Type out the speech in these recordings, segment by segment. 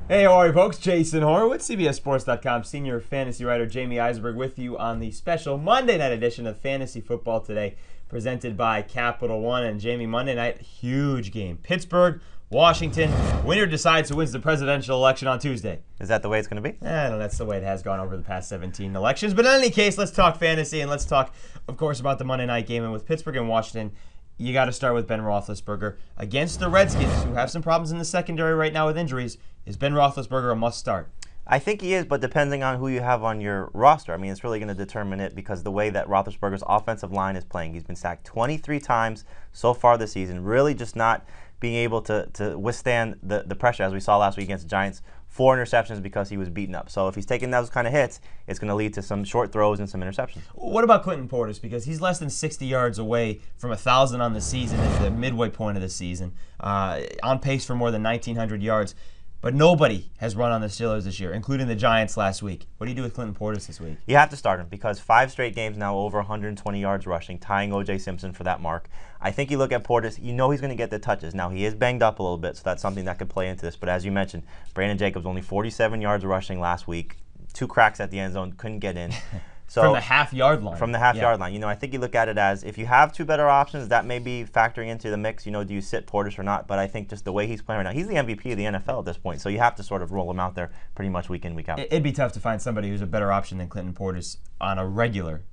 Hey, how are you, folks? Jason Horowitz, CBSSports.com senior fantasy writer Jamey Eisenberg with you on the special Monday night edition of Fantasy Football Today, presented by Capital One. And Jamey, Monday night, huge game. Pittsburgh, Washington. Winner decides who wins the presidential election on Tuesday. Is that the way it's going to be? No, that's the way it has gone over the past 17 elections. But in any case, let's talk fantasy, and let's talk, of course, about the Monday night game. And with Pittsburgh and Washington, you got to start with Ben Roethlisberger against the Redskins, who have some problems in the secondary right now with injuries. Is Ben Roethlisberger a must-start? I think he is, but depending on who you have on your roster, I mean, it's really going to determine it because the way that Roethlisberger's offensive line is playing, he's been sacked 23 times so far this season, really just not being able to withstand the pressure, as we saw last week against the Giants. 4 interceptions because he was beaten up. So if he's taking those kind of hits, it's going to lead to some short throws and some interceptions. What about Clinton Portis? Because he's less than 60 yards away from 1,000 on the season at the midway point of the season, on pace for more than 1,900 yards. But nobody has run on the Steelers this year, including the Giants last week. What do you do with Clinton Portis this week? You have to start him because 5 straight games now over 120 yards rushing, tying O.J. Simpson for that mark. I think you look at Portis, you know he's going to get the touches. Now, he is banged up a little bit, so that's something that could play into this. But as you mentioned, Brandon Jacobs only 47 yards rushing last week, 2 cracks at the end zone, couldn't get in. So, from the half-yard line. From the half-yard line. You know, I think you look at it as if you have 2 better options, that may be factoring into the mix. You know, do you sit Portis or not? But I think just the way he's playing right now, he's the MVP of the NFL at this point. So you have to sort of roll him out there pretty much week in, week out. It'd be tough to find somebody who's a better option than Clinton Portis on a regular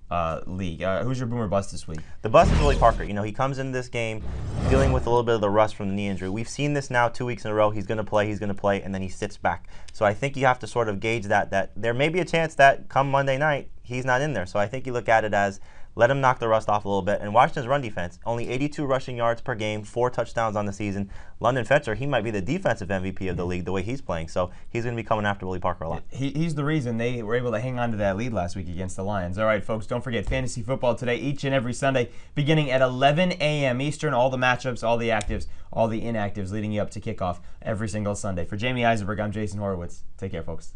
league. Who's your boomer bust this week? The bust is Willie Parker. You know, he comes into this game dealing with a little bit of the rust from the knee injury. We've seen this now 2 weeks in a row. He's going to play, and then he sits back. So I think you have to sort of gauge that there may be a chance that come Monday night, he's not in there. So I think you look at it as let him knock the rust off a little bit. And Washington's run defense, only 82 rushing yards per game, 4 touchdowns on the season. London Fetcher, he might be the defensive MVP of the league the way he's playing. So he's going to be coming after Willie Parker a lot. He's the reason they were able to hang on to that lead last week against the Lions. All right, folks, don't forget Fantasy Football Today each and every Sunday beginning at 11 a.m. Eastern. All the matchups, all the actives, all the inactives leading you up to kickoff every single Sunday. For Jamey Eisenberg, I'm Jason Horowitz. Take care, folks.